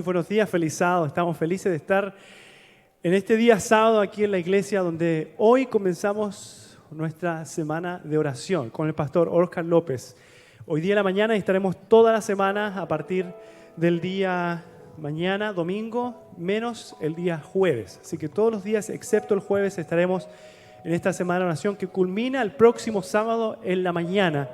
Muy buenos días, feliz sábado. Estamos felices de estar en este día sábado aquí en la iglesia donde hoy comenzamos nuestra semana de oración con el pastor Oscar López. Hoy día en la mañana estaremos toda la semana a partir del día mañana, domingo, menos el día jueves. Así que todos los días, excepto el jueves, estaremos en esta semana de oración que culmina el próximo sábado en la mañana,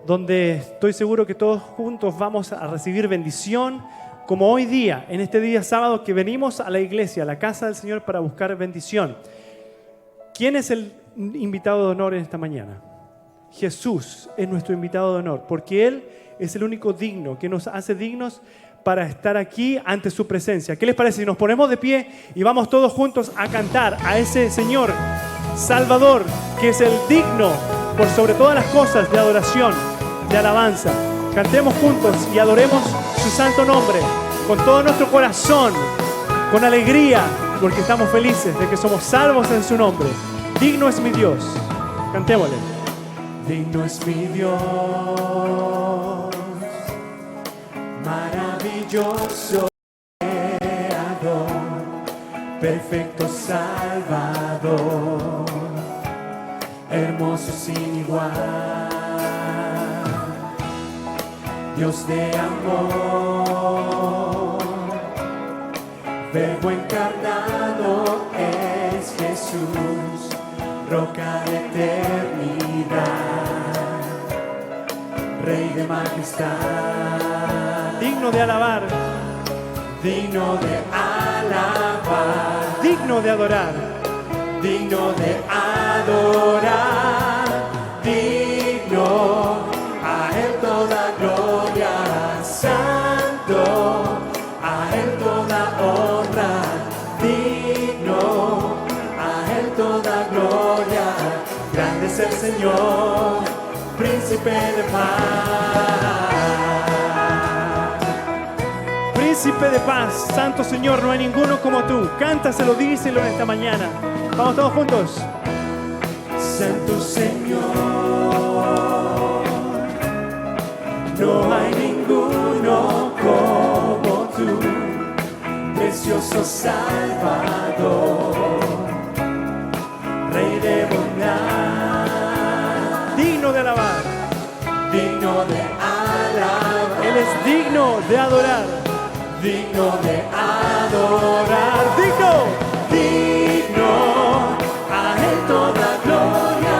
donde estoy seguro que todos juntos vamos a recibir bendición, como hoy día, en este día sábado que venimos a la iglesia, a la casa del Señor para buscar bendición. ¿Quién es el invitado de honor en esta mañana? Jesús es nuestro invitado de honor, porque Él es el único digno, que nos hace dignos para estar aquí ante su presencia. ¿Qué les parece si nos ponemos de pie y vamos todos juntos a cantar a ese Señor Salvador, que es el digno por sobre todas las cosas de adoración, de alabanza? Cantemos juntos y adoremos su santo nombre con todo nuestro corazón, con alegría, porque estamos felices de que somos salvos en su nombre. Digno es mi Dios. Cantémosle. Digno es mi Dios, maravilloso Creador, perfecto Salvador, hermoso sin igual. Dios de amor, Verbo encarnado es Jesús, roca de eternidad, Rey de majestad. Digno de alabar, digno de alabar, digno de adorar, digno de adorar, digno. A Él toda gloria, santo, a Él toda honra, digno, a Él toda gloria. Grande es el Señor, príncipe de paz. Príncipe de paz, santo Señor, no hay ninguno como tú. Cántaselo, díselo en esta mañana. Vamos todos juntos. Santo Señor, no hay ninguno como tú, precioso Salvador, Rey de bondad, digno de alabar, digno de alabar. Él es digno de adorar, digno de adorar, digno, digno, a Él toda gloria,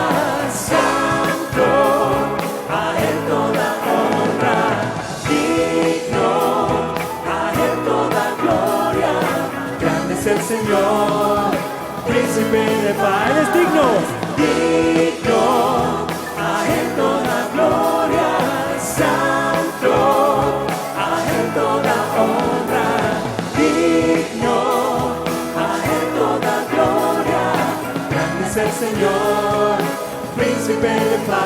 santo, a Él toda honra, digno, a Él toda gloria. Grande es el Señor, príncipe de paz. Él es digno, digno, a Él toda gloria, santo, a Él toda honra, digno, a Él toda gloria. Grande es el Señor, príncipe de paz.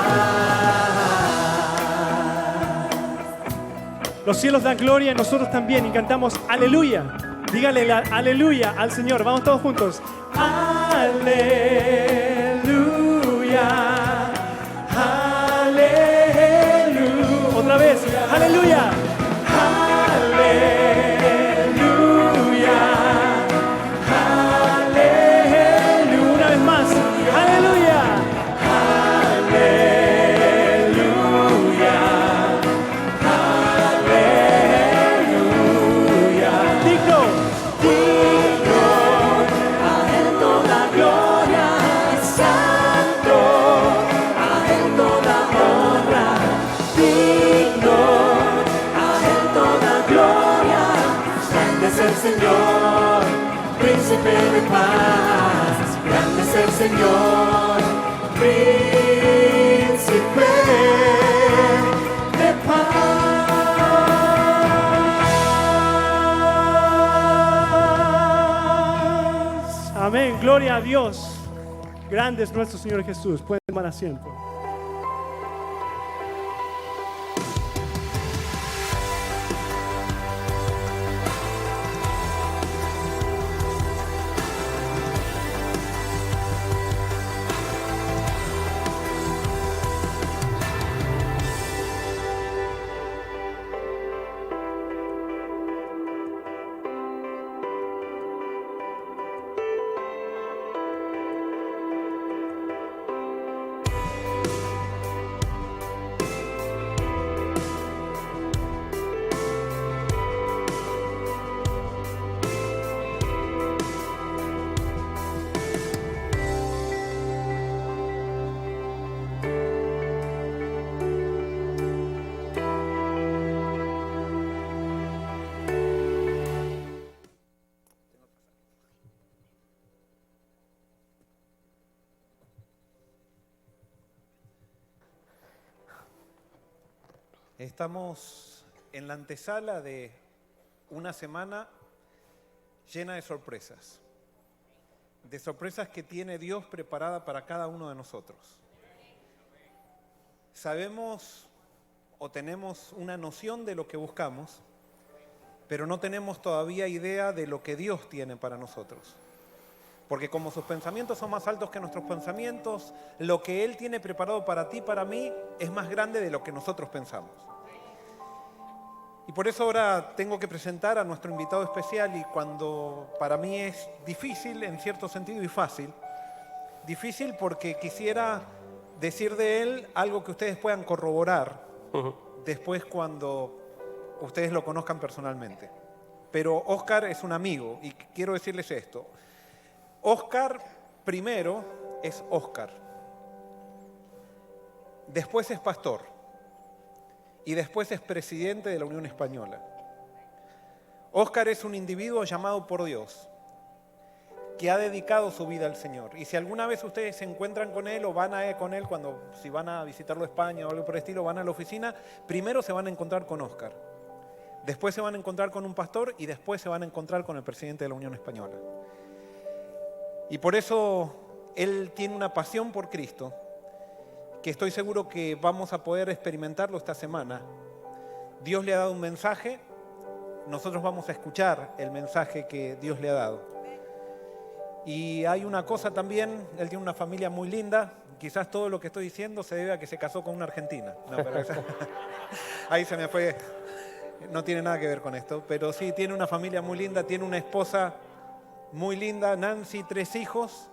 Los cielos dan gloria y nosotros también, y cantamos aleluya. Dígale aleluya al Señor. Vamos todos juntos. Aleluya, aleluya. Otra vez, aleluya, aleluya, aleluya. Una vez más, aleluya, aleluya, aleluya. Digno, digno, a Él toda gloria, santo, a Él toda honra, digno, a Él toda gloria. Grande es el Señor, príncipe de paz. Grande es el Señor, príncipe de paz. Amén, gloria a Dios. Grande es nuestro Señor Jesús. Pueden tomar asiento. Estamos en la antesala de una semana llena de sorpresas que tiene Dios preparada para cada uno de nosotros. Sabemos o tenemos una noción de lo que buscamos, pero no tenemos todavía idea de lo que Dios tiene para nosotros. Porque como sus pensamientos son más altos que nuestros pensamientos, lo que Él tiene preparado para ti y para mí es más grande de lo que nosotros pensamos. Y por eso ahora tengo que presentar a nuestro invitado especial, y cuando para mí es difícil en cierto sentido y fácil. Difícil porque quisiera decir de él algo que ustedes puedan corroborar después cuando ustedes lo conozcan personalmente. Pero Óscar es un amigo y quiero decirles esto. Óscar primero es Óscar, después es pastor y después es presidente de la Unión Española. Óscar es un individuo llamado por Dios que ha dedicado su vida al Señor. Y si alguna vez ustedes se encuentran con él o van con él, si van a visitarlo a España o algo por el estilo, van a la oficina, primero se van a encontrar con Óscar, después se van a encontrar con un pastor y después se van a encontrar con el presidente de la Unión Española. Y por eso él tiene una pasión por Cristo, que estoy seguro que vamos a poder experimentarlo esta semana. Dios le ha dado un mensaje, nosotros vamos a escuchar el mensaje que Dios le ha dado. Y hay una cosa también, él tiene una familia muy linda, quizás todo lo que estoy diciendo se debe a que se casó con una argentina. No, pero ahí se me fue, no tiene nada que ver con esto, pero sí, tiene una familia muy linda, tiene una esposa muy linda, Nancy, 3 hijos.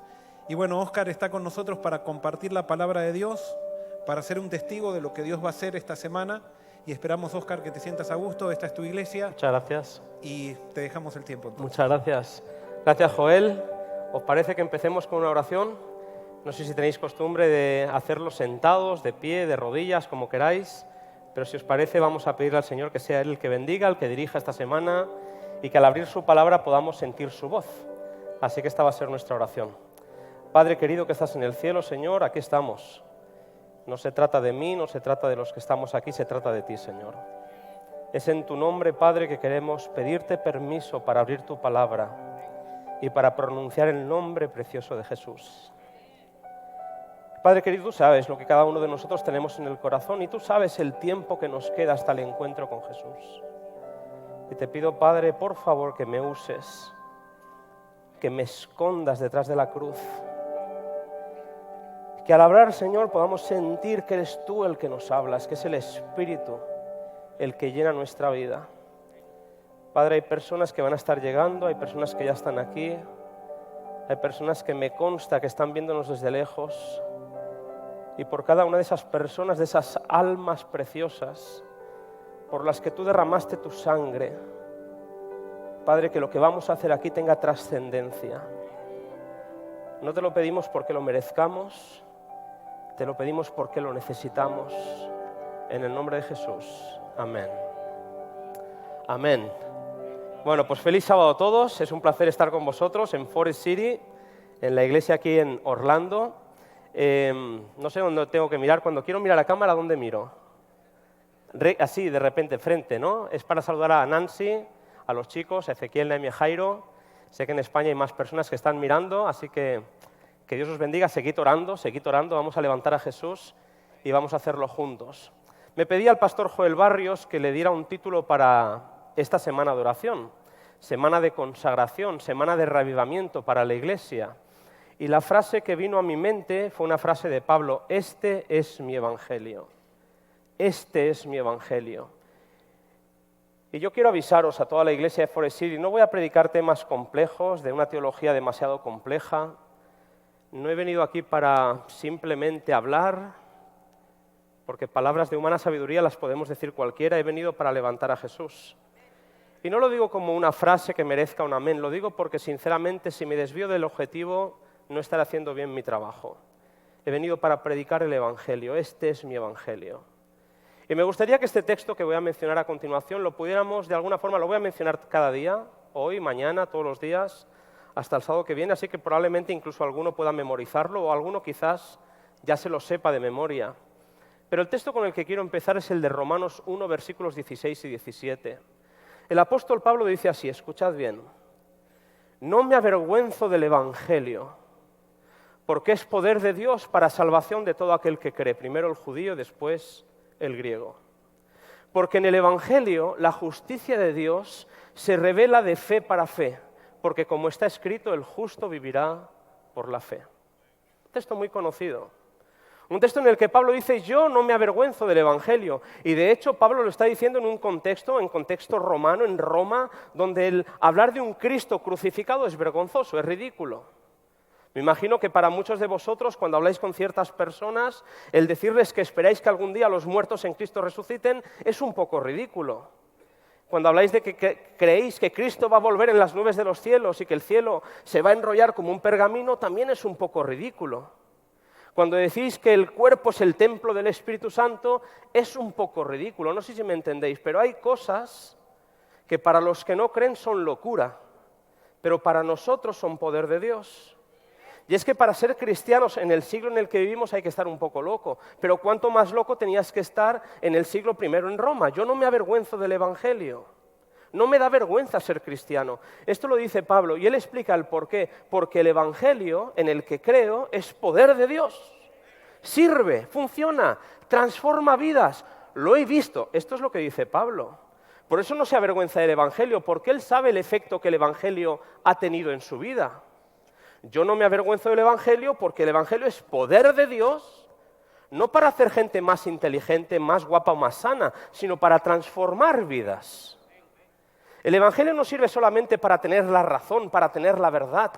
Y bueno, Óscar está con nosotros para compartir la palabra de Dios, para ser un testigo de lo que Dios va a hacer esta semana. Y esperamos, Óscar, que te sientas a gusto. Esta es tu iglesia. Muchas gracias. Y te dejamos el tiempo. Entonces. Muchas gracias. Gracias, Joel. ¿Os parece que empecemos con una oración? No sé si tenéis costumbre de hacerlo sentados, de pie, de rodillas, como queráis. Pero si os parece, vamos a pedirle al Señor que sea Él el que bendiga, el que dirija esta semana, y que al abrir su palabra podamos sentir su voz. Así que esta va a ser nuestra oración. Padre querido que estás en el cielo, Señor, aquí estamos. No se trata de mí, no se trata de los que estamos aquí, se trata de ti, Señor. Es en tu nombre, Padre, que queremos pedirte permiso para abrir tu palabra y para pronunciar el nombre precioso de Jesús. Padre querido, tú sabes lo que cada uno de nosotros tenemos en el corazón y tú sabes el tiempo que nos queda hasta el encuentro con Jesús. Y te pido, Padre, por favor, que me uses, que me escondas detrás de la cruz. Que al hablar, Señor, podamos sentir que eres tú el que nos hablas, que es el Espíritu el que llena nuestra vida. Padre, hay personas que van a estar llegando, hay personas que ya están aquí, hay personas que me consta que están viéndonos desde lejos. Y por cada una de esas personas, de esas almas preciosas, por las que tú derramaste tu sangre, Padre, que lo que vamos a hacer aquí tenga trascendencia. No te lo pedimos porque lo merezcamos, te lo pedimos porque lo necesitamos. En el nombre de Jesús. Amén. Amén. Bueno, pues feliz sábado a todos. Es un placer estar con vosotros en Forest City, en la iglesia aquí en Orlando. No sé dónde tengo que mirar. Cuando quiero mirar a cámara, ¿dónde miro? Así, de repente, frente, ¿no? Es para saludar a Nancy, a los chicos, a Ezequiel, Naimi, Jairo. Sé que en España hay más personas que están mirando, así que Dios os bendiga. Seguid orando, vamos a levantar a Jesús y vamos a hacerlo juntos. Me pedía al pastor Joel Barrios que le diera un título para esta semana de oración, semana de consagración, semana de reavivamiento para la iglesia. Y la frase que vino a mi mente fue una frase de Pablo: este es mi evangelio. Este es mi evangelio. Y yo quiero avisaros a toda la iglesia de Forest City, no voy a predicar temas complejos, de una teología demasiado compleja. No he venido aquí para simplemente hablar, porque palabras de humana sabiduría las podemos decir cualquiera. He venido para levantar a Jesús. Y no lo digo como una frase que merezca un amén, lo digo porque sinceramente si me desvío del objetivo no estaré haciendo bien mi trabajo. He venido para predicar el evangelio, este es mi evangelio. Y me gustaría que este texto que voy a mencionar a continuación lo pudiéramos, de alguna forma, lo voy a mencionar cada día, hoy, mañana, todos los días, hasta el sábado que viene, así que probablemente incluso alguno pueda memorizarlo o alguno quizás ya se lo sepa de memoria. Pero el texto con el que quiero empezar es el de Romanos 1, versículos 16 y 17. El apóstol Pablo dice así, escuchad bien: no me avergüenzo del Evangelio, porque es poder de Dios para salvación de todo aquel que cree, primero el judío, después el griego. Porque en el Evangelio la justicia de Dios se revela de fe para fe, porque como está escrito, el justo vivirá por la fe. Un texto muy conocido. Un texto en el que Pablo dice, yo no me avergüenzo del Evangelio. Y de hecho Pablo lo está diciendo en contexto romano, en Roma, donde el hablar de un Cristo crucificado es vergonzoso, es ridículo. Me imagino que para muchos de vosotros, cuando habláis con ciertas personas, el decirles que esperáis que algún día los muertos en Cristo resuciten es un poco ridículo. Cuando habláis de que creéis que Cristo va a volver en las nubes de los cielos y que el cielo se va a enrollar como un pergamino, también es un poco ridículo. Cuando decís que el cuerpo es el templo del Espíritu Santo, es un poco ridículo. No sé si me entendéis, pero hay cosas que para los que no creen son locura, pero para nosotros son poder de Dios. Y es que para ser cristianos en el siglo en el que vivimos hay que estar un poco loco, pero cuánto más loco tenías que estar en el siglo I en Roma. Yo no me avergüenzo del Evangelio. No me da vergüenza ser cristiano. Esto lo dice Pablo y él explica el por qué. Porque el Evangelio en el que creo es poder de Dios. Sirve, funciona, transforma vidas. Lo he visto. Esto es lo que dice Pablo. Por eso no se avergüenza del Evangelio, porque él sabe el efecto que el Evangelio ha tenido en su vida. Yo no me avergüenzo del Evangelio porque el Evangelio es poder de Dios, no para hacer gente más inteligente, más guapa o más sana, sino para transformar vidas. El Evangelio no sirve solamente para tener la razón, para tener la verdad,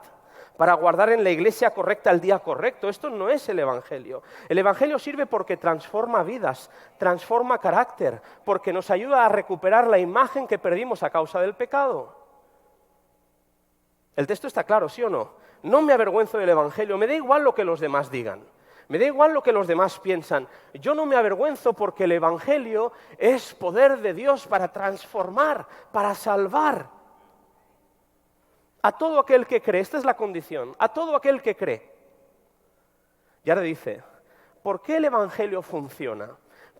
para guardar en la iglesia correcta el día correcto. Esto no es el Evangelio. El Evangelio sirve porque transforma vidas, transforma carácter, porque nos ayuda a recuperar la imagen que perdimos a causa del pecado. El texto está claro, ¿sí o no? No me avergüenzo del Evangelio, me da igual lo que los demás digan. Me da igual lo que los demás piensan. Yo no me avergüenzo porque el Evangelio es poder de Dios para transformar, para salvar. A todo aquel que cree, esta es la condición, a todo aquel que cree. Y ahora dice, ¿por qué el Evangelio funciona?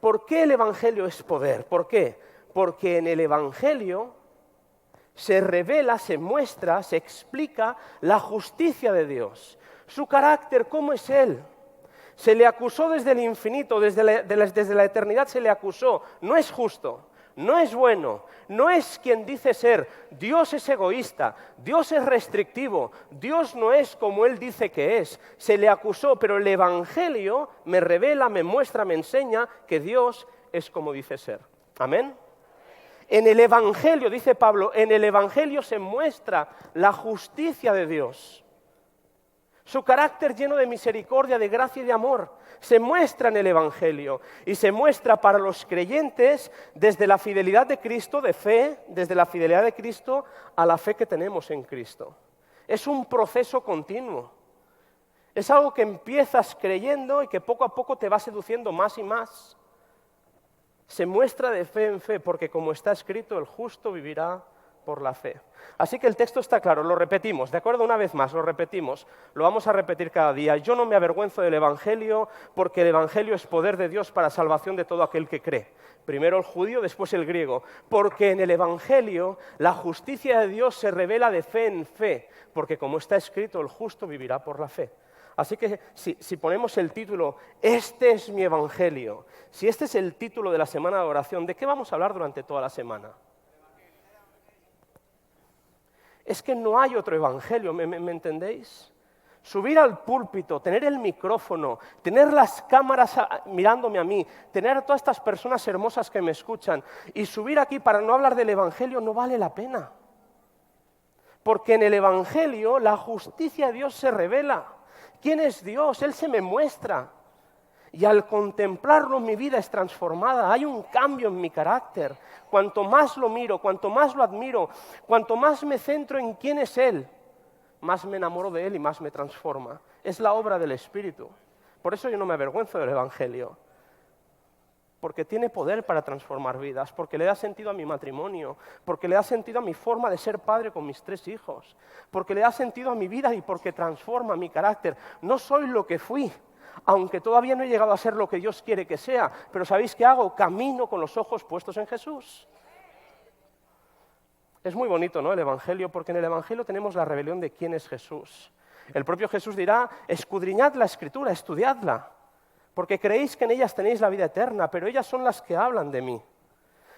¿Por qué el Evangelio es poder? ¿Por qué? Porque en el Evangelio se revela, se muestra, se explica la justicia de Dios, su carácter, cómo es Él. Se le acusó desde el infinito, desde la eternidad se le acusó. No es justo, no es bueno, no es quien dice ser. Dios es egoísta, Dios es restrictivo, Dios no es como Él dice que es. Se le acusó, pero el Evangelio me revela, me muestra, me enseña que Dios es como dice ser. ¿Amén? En el Evangelio, dice Pablo, en el Evangelio se muestra la justicia de Dios. Su carácter lleno de misericordia, de gracia y de amor se muestra en el Evangelio y se muestra para los creyentes desde la fidelidad de Cristo, de fe, desde la fidelidad de Cristo a la fe que tenemos en Cristo. Es un proceso continuo. Es algo que empiezas creyendo y que poco a poco te va seduciendo más y más. Se muestra de fe en fe porque como está escrito, el justo vivirá por la fe. Así que el texto está claro, lo repetimos, ¿de acuerdo? Una vez más, lo repetimos, lo vamos a repetir cada día. Yo no me avergüenzo del Evangelio porque el Evangelio es poder de Dios para salvación de todo aquel que cree. Primero el judío, después el griego. Porque en el Evangelio la justicia de Dios se revela de fe en fe, porque como está escrito, el justo vivirá por la fe. Así que si ponemos el título, este es mi Evangelio, si este es el título de la semana de oración, ¿de qué vamos a hablar durante toda la semana? Es que no hay otro evangelio, ¿me entendéis? Subir al púlpito, tener el micrófono, tener las cámaras mirándome a mí, tener a todas estas personas hermosas que me escuchan y subir aquí para no hablar del evangelio no vale la pena. Porque en el evangelio la justicia de Dios se revela. ¿Quién es Dios? Él se me muestra. Y al contemplarlo mi vida es transformada, hay un cambio en mi carácter. Cuanto más lo miro, cuanto más lo admiro, cuanto más me centro en quién es Él, más me enamoro de Él y más me transforma. Es la obra del Espíritu. Por eso yo no me avergüenzo del Evangelio. Porque tiene poder para transformar vidas, porque le da sentido a mi matrimonio, porque le da sentido a mi forma de ser padre con mis 3 hijos, porque le da sentido a mi vida y porque transforma mi carácter. No soy lo que fui. aunque todavía no he llegado a ser lo que Dios quiere que sea, pero ¿sabéis qué hago? Camino con los ojos puestos en Jesús. Es muy bonito, ¿no?, el Evangelio, porque en el Evangelio tenemos la revelación de quién es Jesús. El propio Jesús dirá, escudriñad la Escritura, estudiadla, porque creéis que en ellas tenéis la vida eterna, pero ellas son las que hablan de mí.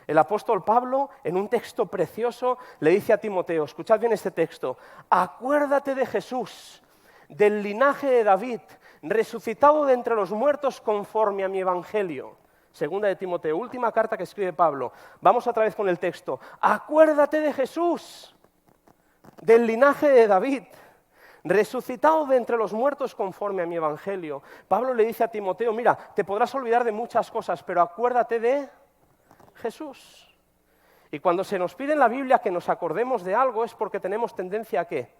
El apóstol Pablo, en un texto precioso, le dice a Timoteo, escuchad bien este texto, acuérdate de Jesús, del linaje de David, resucitado de entre los muertos conforme a mi Evangelio. Segunda de Timoteo, última carta que escribe Pablo. Vamos otra vez con el texto. Acuérdate de Jesús, del linaje de David, resucitado de entre los muertos conforme a mi Evangelio. Pablo le dice a Timoteo, mira, te podrás olvidar de muchas cosas, pero acuérdate de Jesús. Y cuando se nos pide en la Biblia que nos acordemos de algo es porque tenemos tendencia a ¿qué?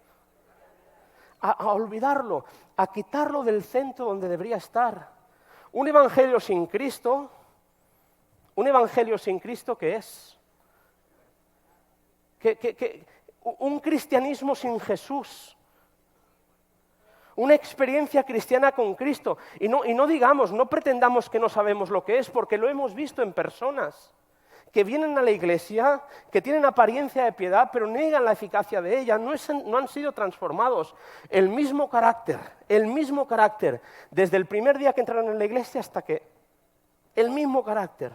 A olvidarlo, a quitarlo del centro donde debería estar. Un evangelio sin Cristo, ¿qué es? Un cristianismo sin Jesús. Una experiencia cristiana con Cristo. Y no digamos, no pretendamos que no sabemos lo que es, porque lo hemos visto en personas que vienen a la iglesia, que tienen apariencia de piedad, pero niegan la eficacia de ella, no han sido transformados. El mismo carácter, desde el primer día que entraron en la iglesia hasta que... El mismo carácter,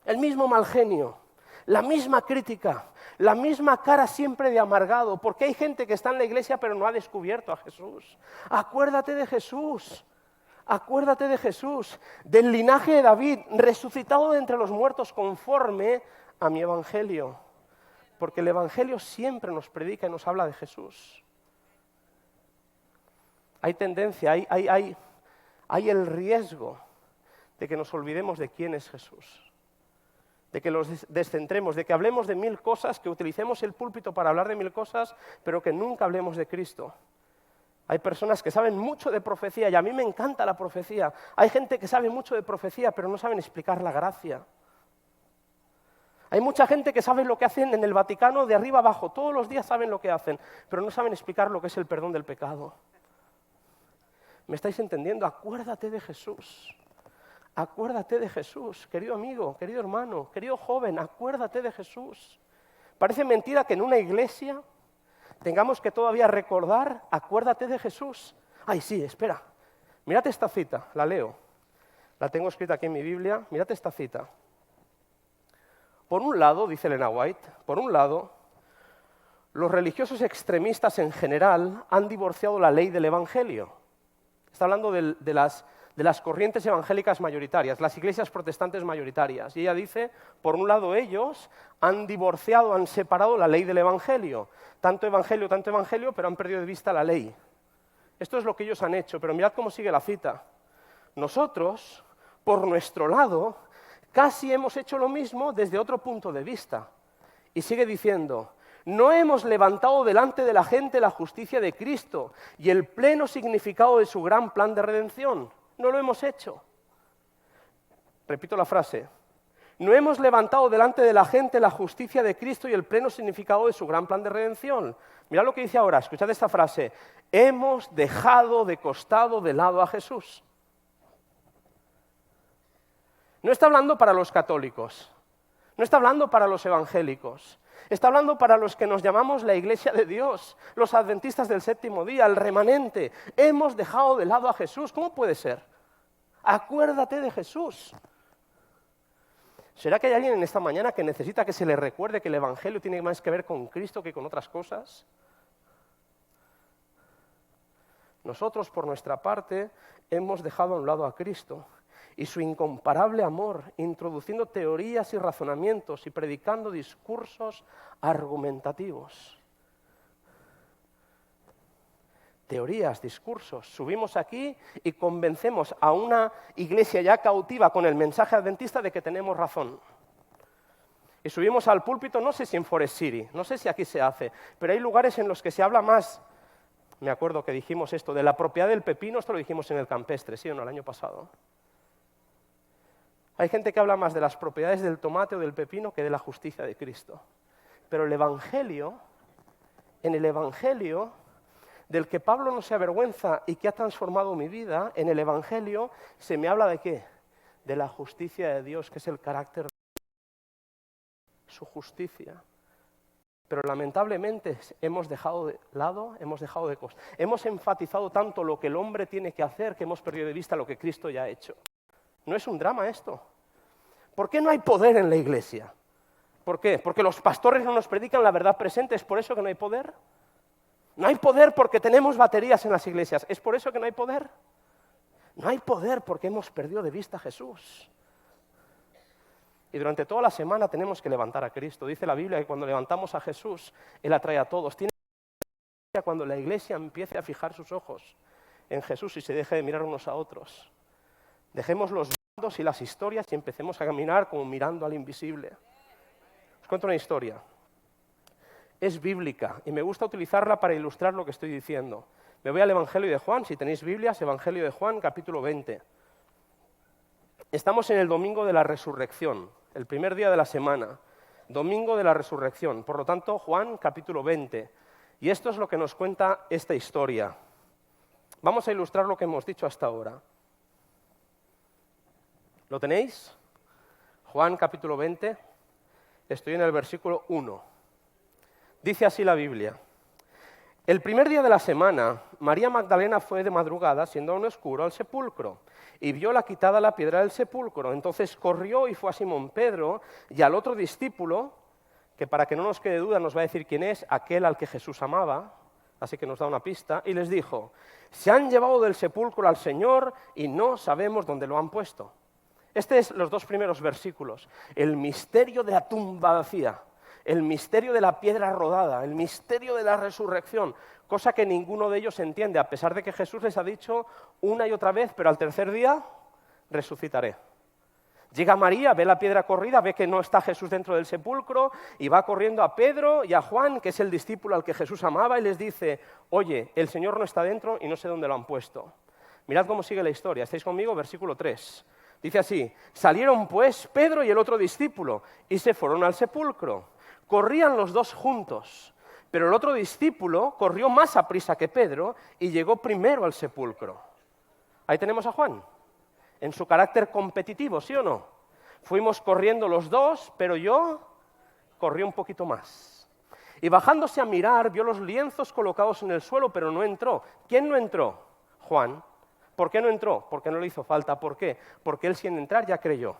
el mismo mal genio, la misma crítica, la misma cara siempre de amargado, porque hay gente que está en la iglesia pero no ha descubierto a Jesús. Acuérdate de Jesús. Acuérdate de Jesús, del linaje de David, resucitado de entre los muertos conforme a mi Evangelio. Porque el Evangelio siempre nos predica y nos habla de Jesús. Hay tendencia, hay el riesgo de que nos olvidemos de quién es Jesús. De que los descentremos, de que hablemos de 1000 cosas, que utilicemos el púlpito para hablar de 1000 cosas, pero que nunca hablemos de Cristo. Hay personas que saben mucho de profecía y a mí me encanta la profecía. Hay gente que sabe mucho de profecía pero no saben explicar la gracia. Hay mucha gente que sabe lo que hacen en el Vaticano de arriba abajo. Todos los días saben lo que hacen, pero no saben explicar lo que es el perdón del pecado. ¿Me estáis entendiendo? Acuérdate de Jesús. Acuérdate de Jesús, querido amigo, querido hermano, querido joven, acuérdate de Jesús. Parece mentira que en una iglesia tengamos que todavía recordar, acuérdate de Jesús. Ay, sí, espera, mírate esta cita, la leo. La tengo escrita aquí en mi Biblia, mírate esta cita. Por un lado, dice Elena White, por un lado, los religiosos extremistas en general han divorciado la ley del Evangelio. Está hablando de las corrientes evangélicas mayoritarias, las iglesias protestantes mayoritarias. Y ella dice, por un lado ellos han divorciado, han separado la ley del Evangelio. Tanto evangelio, pero han perdido de vista la ley. Esto es lo que ellos han hecho, pero mirad cómo sigue la cita. Nosotros, por nuestro lado, casi hemos hecho lo mismo desde otro punto de vista. Y sigue diciendo, no hemos levantado delante de la gente la justicia de Cristo y el pleno significado de su gran plan de redención. No lo hemos hecho. Repito la frase. No hemos levantado delante de la gente la justicia de Cristo y el pleno significado de su gran plan de redención. Mirad lo que dice ahora, escuchad esta frase. Hemos dejado de costado de lado a Jesús. No está hablando para los católicos, no está hablando para los evangélicos, está hablando para los que nos llamamos la Iglesia de Dios, los adventistas del séptimo día, el remanente. Hemos dejado de lado a Jesús. ¿Cómo puede ser? Acuérdate de Jesús. ¿Será que hay alguien en esta mañana que necesita que se le recuerde que el Evangelio tiene más que ver con Cristo que con otras cosas? Nosotros, por nuestra parte, hemos dejado a un lado a Cristo y su incomparable amor, introduciendo teorías y razonamientos y predicando discursos argumentativos. Teorías, discursos. Subimos aquí y convencemos a una iglesia ya cautiva con el mensaje adventista de que tenemos razón. Y subimos al púlpito, no sé si en Forest City, no sé si aquí se hace, pero hay lugares en los que se habla más. Me acuerdo que dijimos esto, de la propiedad del pepino, esto lo dijimos en el campestre, ¿sí o no?, el año pasado. Hay gente que habla más de las propiedades del tomate o del pepino que de la justicia de Cristo. Pero el Evangelio, en el Evangelio, del que Pablo no se avergüenza y que ha transformado mi vida, en el Evangelio se me habla de ¿qué? De la justicia de Dios, que es el carácter de su justicia. Pero lamentablemente hemos dejado de lado, hemos enfatizado tanto lo que el hombre tiene que hacer que hemos perdido de vista lo que Cristo ya ha hecho. ¿No es un drama esto? ¿Por qué no hay poder en la iglesia? ¿Por qué? ¿Porque los pastores no nos predican la verdad presente? ¿Es por eso que no hay poder? No hay poder porque tenemos baterías en las iglesias. ¿Es por eso que no hay poder? No hay poder porque hemos perdido de vista a Jesús. Y durante toda la semana tenemos que levantar a Cristo. Dice la Biblia que cuando levantamos a Jesús, Él atrae a todos. Tiene que ser cuando la iglesia empiece a fijar sus ojos en Jesús y se deje de mirar unos a otros. Dejemos los bandos y las historias y empecemos a caminar como mirando al invisible. Os cuento una historia. Es bíblica y me gusta utilizarla para ilustrar lo que estoy diciendo. Me voy al Evangelio de Juan, si tenéis Biblias, Evangelio de Juan, capítulo 20. Estamos en el domingo de la resurrección, el primer día de la semana, domingo de la resurrección. Por lo tanto, Juan, capítulo 20. Y esto es lo que nos cuenta esta historia. Vamos a ilustrar lo que hemos dicho hasta ahora. ¿Lo tenéis? Juan, capítulo 20. Estoy en el versículo 1. Dice así la Biblia. El primer día de la semana, María Magdalena fue de madrugada, siendo aún oscuro, al sepulcro, y vio la quitada la piedra del sepulcro. Entonces corrió y fue a Simón Pedro y al otro discípulo, que para que no nos quede duda nos va a decir quién es, aquel al que Jesús amaba, así que nos da una pista, y les dijo, se han llevado del sepulcro al Señor y no sabemos dónde lo han puesto. Este es los dos primeros versículos, el misterio de la tumba vacía. El misterio de la piedra rodada, el misterio de la resurrección, cosa que ninguno de ellos entiende, a pesar de que Jesús les ha dicho una y otra vez, pero al tercer día resucitaré. Llega María, ve la piedra corrida, ve que no está Jesús dentro del sepulcro y va corriendo a Pedro y a Juan, que es el discípulo al que Jesús amaba, y les dice, oye, el Señor no está dentro y no sé dónde lo han puesto. Mirad cómo sigue la historia, ¿estáis conmigo? Versículo 3. Dice así, salieron pues Pedro y el otro discípulo y se fueron al sepulcro. Corrían los dos juntos, pero el otro discípulo corrió más a prisa que Pedro y llegó primero al sepulcro. Ahí tenemos a Juan, en su carácter competitivo, ¿sí o no? Fuimos corriendo los dos, pero yo corrí un poquito más. Y bajándose a mirar, vio los lienzos colocados en el suelo, pero no entró. ¿Quién no entró? Juan. ¿Por qué no entró? Porque no le hizo falta. ¿Por qué? Porque él sin entrar ya creyó.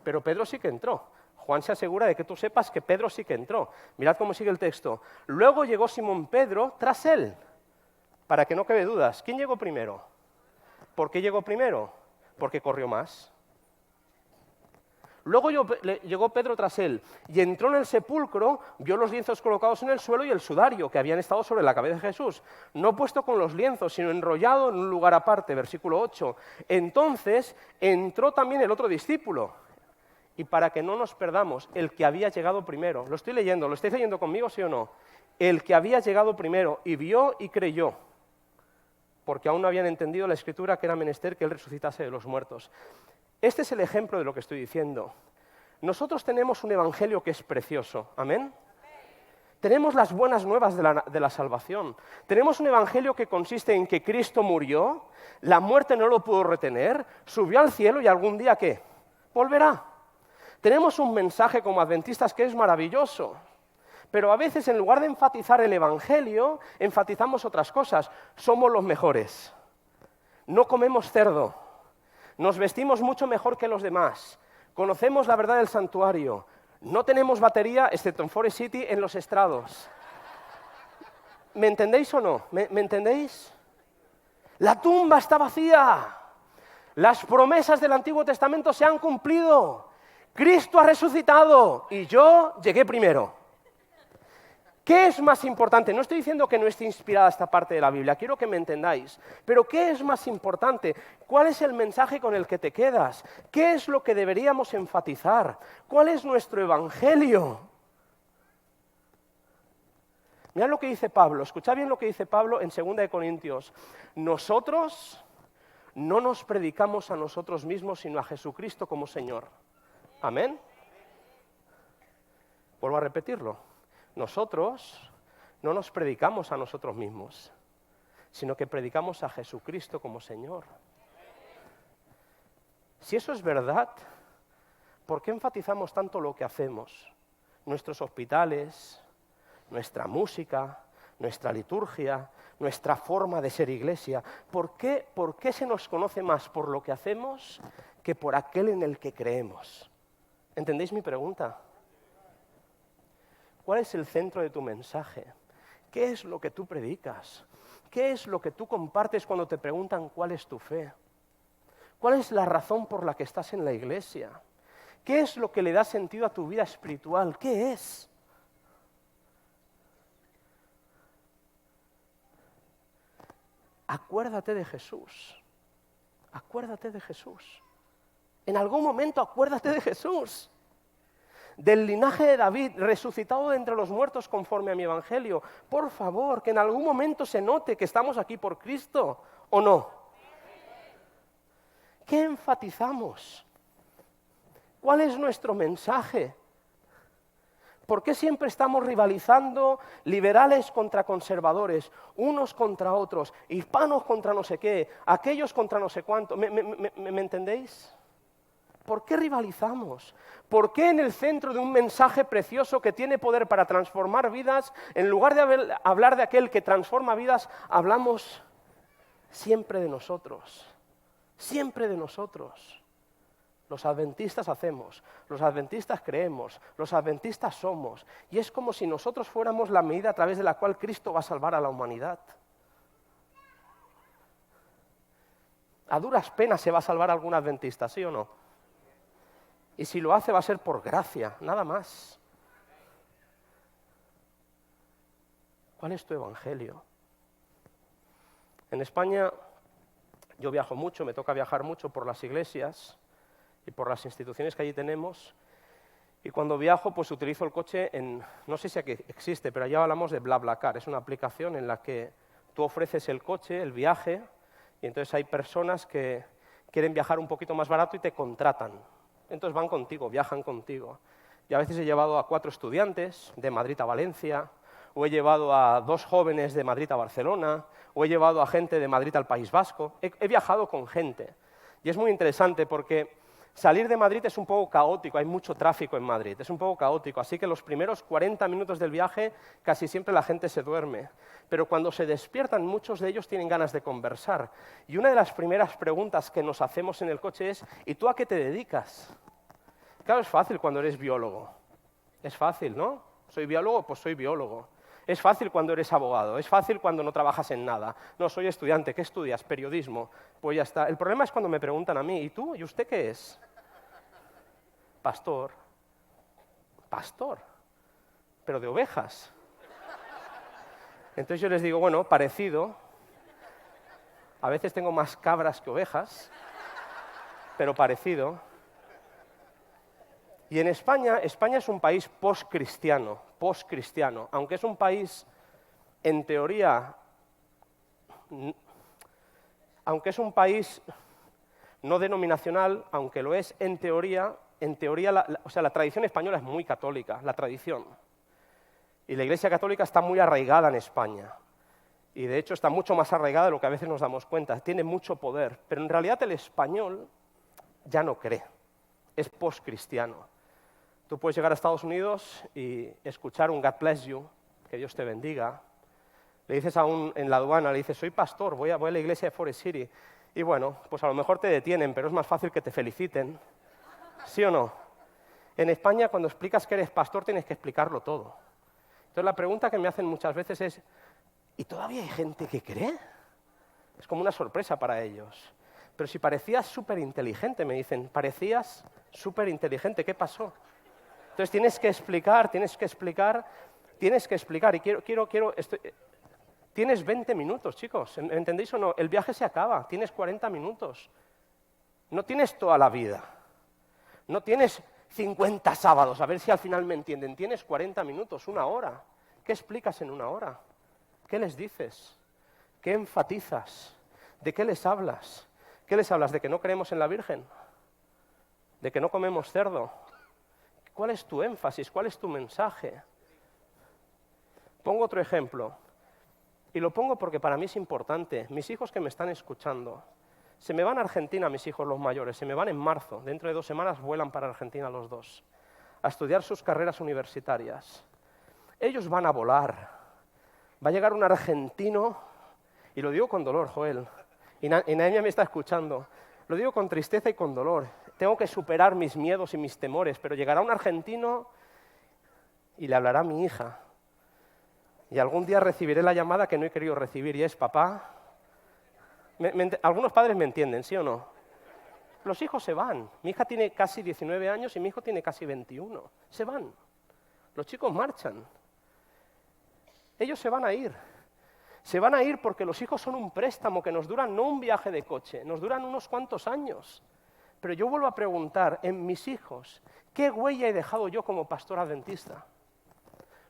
Pero Pedro sí que entró. Juan se asegura de que tú sepas que Pedro sí que entró. Mirad cómo sigue el texto. Luego llegó Simón Pedro tras él, para que no quede dudas. ¿Quién llegó primero? ¿Por qué llegó primero? Porque corrió más. Luego llegó Pedro tras él y entró en el sepulcro, vio los lienzos colocados en el suelo y el sudario que habían estado sobre la cabeza de Jesús, no puesto con los lienzos, sino enrollado en un lugar aparte, versículo 8. Entonces entró también el otro discípulo. Y para que no nos perdamos, el que había llegado primero, lo estoy leyendo, ¿lo estáis leyendo conmigo, sí o no? El que había llegado primero y vio y creyó, porque aún no habían entendido la Escritura que era menester que Él resucitase de los muertos. Este es el ejemplo de lo que estoy diciendo. Nosotros tenemos un evangelio que es precioso, ¿amén? Tenemos las buenas nuevas de la salvación. Tenemos un evangelio que consiste en que Cristo murió, la muerte no lo pudo retener, subió al cielo y algún día, ¿qué? Volverá. Tenemos un mensaje como adventistas que es maravilloso, pero a veces en lugar de enfatizar el evangelio, enfatizamos otras cosas. Somos los mejores. No comemos cerdo. Nos vestimos mucho mejor que los demás. Conocemos la verdad del santuario. No tenemos batería, excepto en Forest City, en los estrados. ¿Me entendéis o no? ¿Me entendéis? La tumba está vacía. Las promesas del Antiguo Testamento se han cumplido. Cristo ha resucitado y yo llegué primero. ¿Qué es más importante? No estoy diciendo que no esté inspirada esta parte de la Biblia, quiero que me entendáis. Pero ¿qué es más importante? ¿Cuál es el mensaje con el que te quedas? ¿Qué es lo que deberíamos enfatizar? ¿Cuál es nuestro evangelio? Mirad lo que dice Pablo, escuchad bien lo que dice Pablo en 2 Corintios. Nosotros no nos predicamos a nosotros mismos, sino a Jesucristo como Señor. ¿Amén? Vuelvo a repetirlo. Nosotros no nos predicamos a nosotros mismos, sino que predicamos a Jesucristo como Señor. Si eso es verdad, ¿por qué enfatizamos tanto lo que hacemos? Nuestros hospitales, nuestra música, nuestra liturgia, nuestra forma de ser iglesia. ¿Por qué se nos conoce más por lo que hacemos que por aquel en el que creemos? ¿Entendéis mi pregunta? ¿Cuál es el centro de tu mensaje? ¿Qué es lo que tú predicas? ¿Qué es lo que tú compartes cuando te preguntan cuál es tu fe? ¿Cuál es la razón por la que estás en la iglesia? ¿Qué es lo que le da sentido a tu vida espiritual? ¿Qué es? Acuérdate de Jesús. Acuérdate de Jesús. En algún momento acuérdate de Jesús. Del linaje de David, resucitado de entre los muertos conforme a mi evangelio. Por favor, que en algún momento se note que estamos aquí por Cristo, ¿o no? ¿Qué enfatizamos? ¿Cuál es nuestro mensaje? ¿Por qué siempre estamos rivalizando liberales contra conservadores, unos contra otros, hispanos contra no sé qué, aquellos contra no sé cuánto? ¿Me entendéis? ¿Por qué rivalizamos? ¿Por qué en el centro de un mensaje precioso que tiene poder para transformar vidas, en lugar de hablar de aquel que transforma vidas, hablamos siempre de nosotros? Siempre de nosotros. Los adventistas hacemos, los adventistas creemos, los adventistas somos. Y es como si nosotros fuéramos la medida a través de la cual Cristo va a salvar a la humanidad. A duras penas se va a salvar algún adventista, ¿sí o no? Y si lo hace va a ser por gracia, nada más. ¿Cuál es tu evangelio? En España yo viajo mucho, me toca viajar mucho por las iglesias y por las instituciones que allí tenemos. Y cuando viajo, pues utilizo el coche no sé si aquí existe, pero allá hablamos de BlaBlaCar. Es una aplicación en la que tú ofreces el coche, el viaje, y entonces hay personas que quieren viajar un poquito más barato y te contratan. Entonces van contigo, viajan contigo. Y a veces he llevado a 4 estudiantes de Madrid a Valencia, o he llevado a 2 jóvenes de Madrid a Barcelona, o he llevado a gente de Madrid al País Vasco. He viajado con gente. Y es muy interesante porque salir de Madrid es un poco caótico, hay mucho tráfico en Madrid, es un poco caótico, así que los primeros 40 minutos del viaje casi siempre la gente se duerme. Pero cuando se despiertan, muchos de ellos tienen ganas de conversar. Y una de las primeras preguntas que nos hacemos en el coche es: ¿y tú a qué te dedicas? Claro, es fácil cuando eres biólogo. Es fácil, ¿no? ¿Soy biólogo? Pues soy biólogo. Es fácil cuando eres abogado, es fácil cuando no trabajas en nada. No, soy estudiante, ¿qué estudias? Periodismo. Pues ya está. El problema es cuando me preguntan a mí: ¿y tú? ¿Y usted qué es? Pastor. Pastor. Pero de ovejas. Entonces yo les digo, bueno, parecido. A veces tengo más cabras que ovejas, pero parecido. Y en España es un país postcristiano, aunque es un país, en teoría, aunque es un país no denominacional, aunque lo es en teoría la tradición española es muy católica, la tradición. Y la Iglesia Católica está muy arraigada en España. Y de hecho está mucho más arraigada de lo que a veces nos damos cuenta. Tiene mucho poder. Pero en realidad el español ya no cree. Es postcristiano. Tú puedes llegar a Estados Unidos y escuchar un God bless you, que Dios te bendiga. Le dices en la aduana, le dices, soy pastor, voy a la iglesia de Forest City. Y bueno, pues a lo mejor te detienen, pero es más fácil que te feliciten. ¿Sí o no? En España, cuando explicas que eres pastor, tienes que explicarlo todo. Entonces la pregunta que me hacen muchas veces es: ¿y todavía hay gente que cree? Es como una sorpresa para ellos. Pero si parecías súper inteligente, me dicen, parecías súper inteligente, ¿qué pasó? Entonces tienes que explicar. Y tienes 20 minutos, chicos, ¿entendéis o no? El viaje se acaba, tienes 40 minutos. No tienes toda la vida. No tienes 50 sábados, a ver si al final me entienden. Tienes 40 minutos, 1 hora. ¿Qué explicas en 1 hora? ¿Qué les dices? ¿Qué enfatizas? ¿De qué les hablas? ¿Qué les hablas? ¿De que no creemos en la Virgen? ¿De que no comemos cerdo? ¿Cuál es tu énfasis? ¿Cuál es tu mensaje? Pongo otro ejemplo. Y lo pongo porque para mí es importante. Mis hijos que me están escuchando, se me van a Argentina mis hijos los mayores, se me van en marzo, dentro de 2 semanas vuelan para Argentina los dos, a estudiar sus carreras universitarias. Ellos van a volar. Va a llegar un argentino, y lo digo con dolor, Joel, y Nehemia me está escuchando, lo digo con tristeza y con dolor. Tengo que superar mis miedos y mis temores, pero llegará un argentino y le hablará a mi hija. Y algún día recibiré la llamada que no he querido recibir, y es: papá. Algunos padres me entienden, ¿sí o no? Los hijos se van. Mi hija tiene casi 19 años y mi hijo tiene casi 21. Se van. Los chicos marchan. Ellos se van a ir. Se van a ir porque los hijos son un préstamo que nos duran no un viaje de coche, nos duran unos cuantos años. Pero yo vuelvo a preguntar, en mis hijos, ¿qué huella he dejado yo como pastor adventista?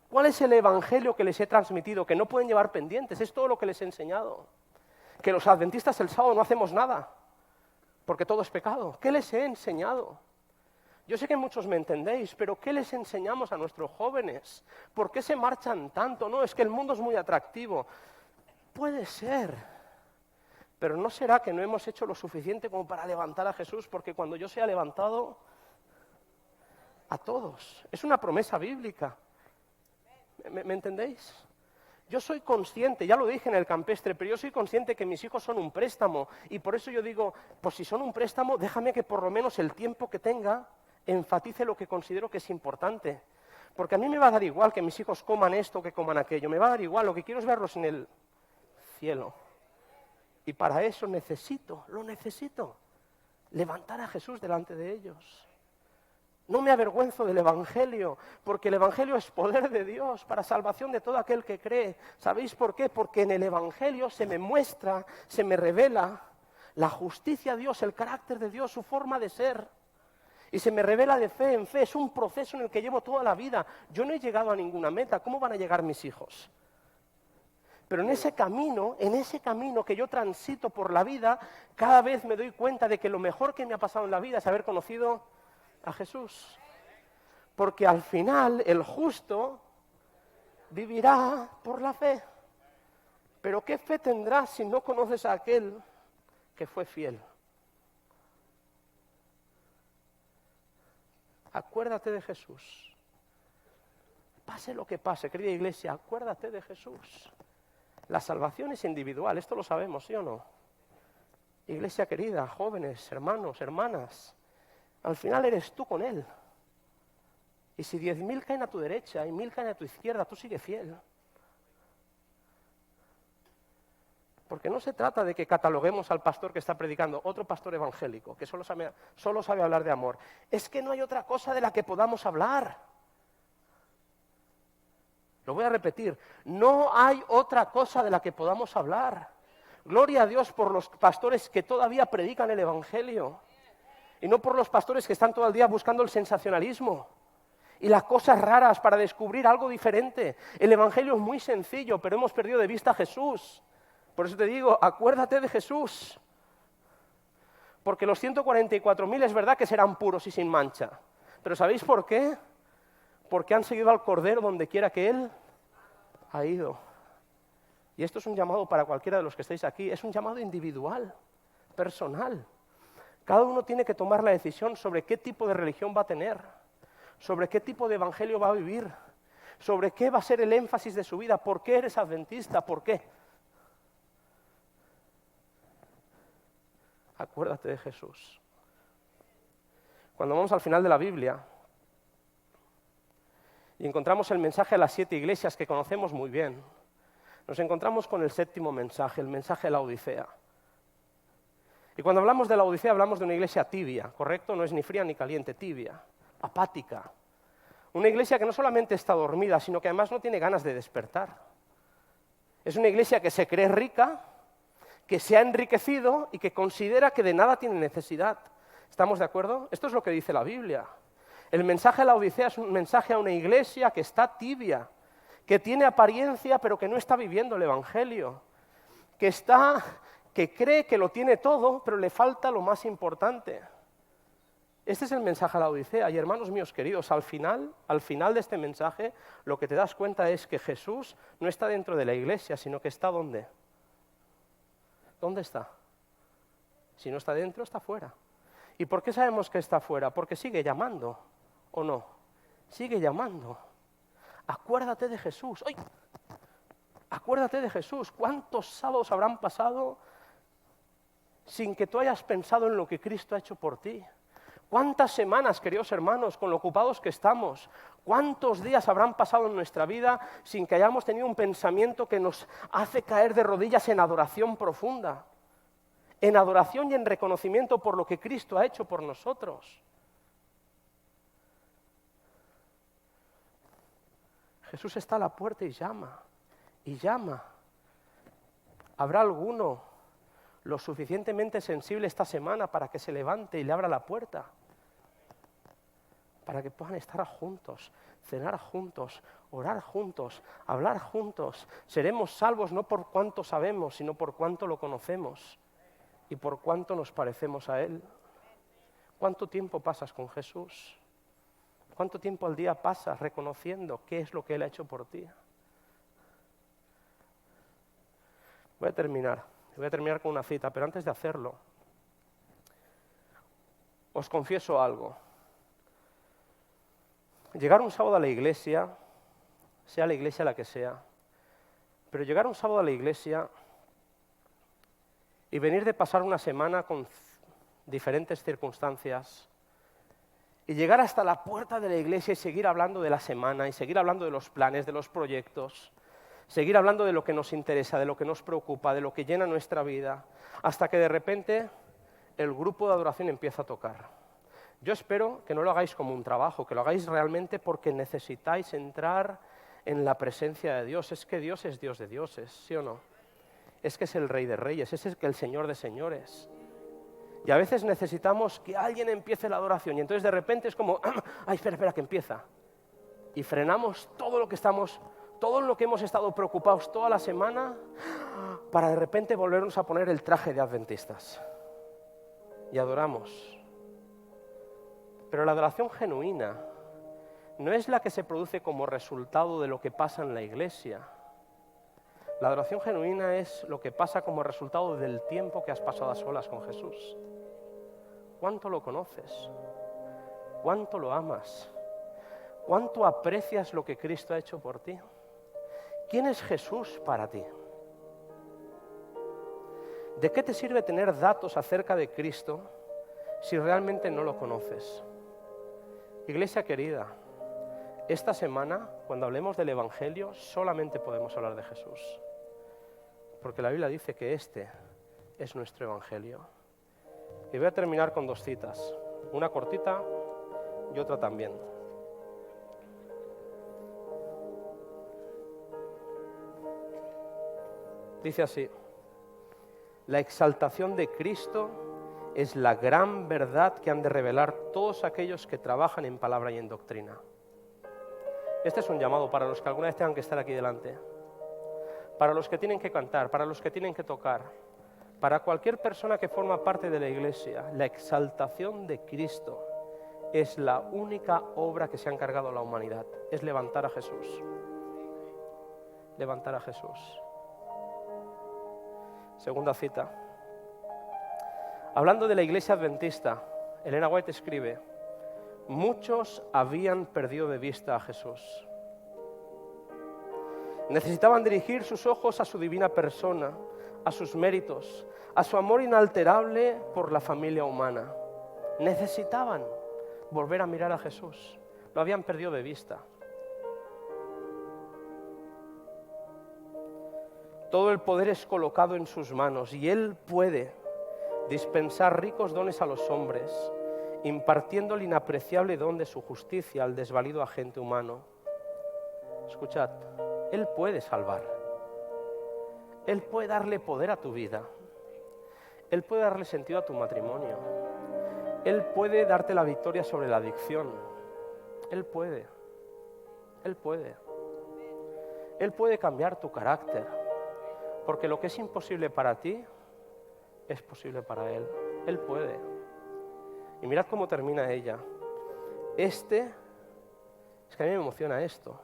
¿Cuál es el evangelio que les he transmitido, que no pueden llevar pendientes? Es todo lo que les he enseñado. Que los adventistas el sábado no hacemos nada, porque todo es pecado. ¿Qué les he enseñado? Yo sé que muchos me entendéis, pero ¿qué les enseñamos a nuestros jóvenes? ¿Por qué se marchan tanto? No, es que el mundo es muy atractivo. Puede ser, pero ¿no será que no hemos hecho lo suficiente como para levantar a Jesús? Porque cuando yo sea levantado, a todos. Es una promesa bíblica. ¿Me entendéis? Yo soy consciente, ya lo dije en el campestre, pero yo soy consciente que mis hijos son un préstamo. Y por eso yo digo, pues si son un préstamo, déjame que por lo menos el tiempo que tenga enfatice lo que considero que es importante. Porque a mí me va a dar igual que mis hijos coman esto o que coman aquello. Me va a dar igual, lo que quiero es verlos en el cielo. Y para eso necesito levantar a Jesús delante de ellos. No me avergüenzo del Evangelio, porque el Evangelio es poder de Dios para salvación de todo aquel que cree. ¿Sabéis por qué? Porque en el Evangelio se me muestra, se me revela la justicia de Dios, el carácter de Dios, su forma de ser. Y se me revela de fe en fe. Es un proceso en el que llevo toda la vida. Yo no he llegado a ninguna meta. ¿Cómo van a llegar mis hijos? Pero en ese camino que yo transito por la vida, cada vez me doy cuenta de que lo mejor que me ha pasado en la vida es haber conocido a Jesús. Porque al final el justo vivirá por la fe. Pero ¿qué fe tendrás si no conoces a aquel que fue fiel? Acuérdate de Jesús. Pase lo que pase, querida iglesia, acuérdate de Jesús. La salvación es individual, esto lo sabemos, ¿sí o no? Iglesia querida, jóvenes, hermanos, hermanas, al final eres tú con Él. Y si 10.000 caen a tu derecha y 1.000 caen a tu izquierda, tú sigue fiel. Porque no se trata de que cataloguemos al pastor que está predicando, otro pastor evangélico, que solo sabe hablar de amor. Es que no hay otra cosa de la que podamos hablar. Lo voy a repetir, no hay otra cosa de la que podamos hablar. Gloria a Dios por los pastores que todavía predican el Evangelio. Y no por los pastores que están todo el día buscando el sensacionalismo y las cosas raras para descubrir algo diferente. El Evangelio es muy sencillo, pero hemos perdido de vista a Jesús. Por eso te digo, acuérdate de Jesús. Porque los 144.000 es verdad que serán puros y sin mancha. Pero ¿sabéis por qué? Porque han seguido al Cordero donde quiera que Él ha ido. Y esto es un llamado para cualquiera de los que estáis aquí, es un llamado individual, personal. Cada uno tiene que tomar la decisión sobre qué tipo de religión va a tener, sobre qué tipo de evangelio va a vivir, sobre qué va a ser el énfasis de su vida, por qué eres adventista, por qué. Acuérdate de Jesús. Cuando vamos al final de la Biblia y encontramos el mensaje a las 7 iglesias que conocemos muy bien, nos encontramos con el 7º mensaje, el mensaje de la Odisea. Y cuando hablamos de la Odisea hablamos de una iglesia tibia, ¿correcto? No es ni fría ni caliente, tibia, apática. Una iglesia que no solamente está dormida, sino que además no tiene ganas de despertar. Es una iglesia que se cree rica, que se ha enriquecido y que considera que de nada tiene necesidad. ¿Estamos de acuerdo? Esto es lo que dice la Biblia. El mensaje de la Odisea es un mensaje a una iglesia que está tibia, que tiene apariencia pero que no está viviendo el Evangelio, que cree que lo tiene todo pero le falta lo más importante. Este es el mensaje a la Odisea. Y hermanos míos queridos, al final de este mensaje, lo que te das cuenta es que Jesús no está dentro de la iglesia, sino que está ¿dónde? ¿Dónde está? Si no está dentro, está fuera. ¿Y por qué sabemos que está fuera? Porque sigue llamando, ¿o no? Sigue llamando. Acuérdate de Jesús. ¡Ay! Acuérdate de Jesús. ¿Cuántos sábados habrán pasado sin que tú hayas pensado en lo que Cristo ha hecho por ti? ¿Cuántas semanas, queridos hermanos, con lo ocupados que estamos? ¿Cuántos días habrán pasado en nuestra vida sin que hayamos tenido un pensamiento que nos hace caer de rodillas en adoración profunda? En adoración y en reconocimiento por lo que Cristo ha hecho por nosotros. Jesús está a la puerta y llama, y llama. ¿Habrá alguno lo suficientemente sensible esta semana para que se levante y le abra la puerta? Para que puedan estar juntos, cenar juntos, orar juntos, hablar juntos. Seremos salvos no por cuánto sabemos, sino por cuánto lo conocemos y por cuánto nos parecemos a Él. ¿Cuánto tiempo pasas con Jesús? ¿Cuánto tiempo al día pasas reconociendo qué es lo que Él ha hecho por ti? Voy a terminar con una cita, pero antes de hacerlo, os confieso algo. Llegar un sábado a la iglesia, sea la iglesia la que sea, pero llegar un sábado a la iglesia y venir de pasar una semana con diferentes circunstancias y llegar hasta la puerta de la iglesia y seguir hablando de la semana y seguir hablando de los planes, de los proyectos, seguir hablando de lo que nos interesa, de lo que nos preocupa, de lo que llena nuestra vida, hasta que de repente el grupo de adoración empieza a tocar. Yo espero que no lo hagáis como un trabajo, que lo hagáis realmente porque necesitáis entrar en la presencia de Dios. Es que Dios es Dios de dioses, ¿sí o no? Es que es el Rey de reyes, es el Señor de señores. Y a veces necesitamos que alguien empiece la adoración y entonces de repente es como, ¡ay, espera, que empieza! Y frenamos todo lo que hemos estado preocupados toda la semana para de repente volvernos a poner el traje de adventistas. Y adoramos. Pero la adoración genuina no es la que se produce como resultado de lo que pasa en la iglesia. La adoración genuina es lo que pasa como resultado del tiempo que has pasado a solas con Jesús. ¿Cuánto lo conoces? ¿Cuánto lo amas? ¿Cuánto aprecias lo que Cristo ha hecho por ti? ¿Quién es Jesús para ti? ¿De qué te sirve tener datos acerca de Cristo si realmente no lo conoces? Iglesia querida, esta semana, cuando hablemos del Evangelio, solamente podemos hablar de Jesús. Porque la Biblia dice que este es nuestro Evangelio. Y voy a terminar con dos citas, una cortita y otra también. Dice así: la exaltación de Cristo es la gran verdad que han de revelar todos aquellos que trabajan en palabra y en doctrina. Este es un llamado para los que alguna vez tengan que estar aquí delante, para los que tienen que cantar, para los que tienen que tocar, para cualquier persona que forma parte de la iglesia. La exaltación de Cristo es la única obra que se ha encargado a la humanidad, es levantar a Jesús. Levantar a Jesús. Segunda cita. Hablando de la iglesia adventista, Elena White escribe: muchos habían perdido de vista a Jesús. Necesitaban dirigir sus ojos a su divina persona, a sus méritos, a su amor inalterable por la familia humana. Necesitaban volver a mirar a Jesús. Lo habían perdido de vista. Todo el poder es colocado en sus manos y Él puede dispensar ricos dones a los hombres, impartiendo el inapreciable don de su justicia al desvalido agente humano. Escuchad, Él puede salvar. Él puede darle poder a tu vida. Él puede darle sentido a tu matrimonio. Él puede darte la victoria sobre la adicción. Él puede. Él puede. Él puede cambiar tu carácter. Porque lo que es imposible para ti es posible para Él. Él puede. Y mirad cómo termina ella. Es que a mí me emociona esto.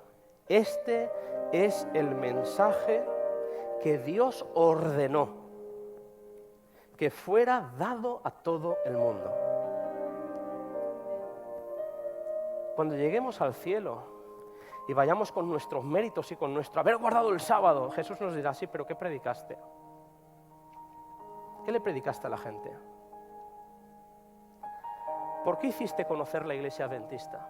Este es el mensaje que Dios ordenó que fuera dado a todo el mundo. Cuando lleguemos al cielo y vayamos con nuestros méritos y con nuestro haber guardado el sábado, Jesús nos dirá, sí, pero ¿qué predicaste? ¿Qué le predicaste a la gente? ¿Por qué hiciste conocer la iglesia adventista?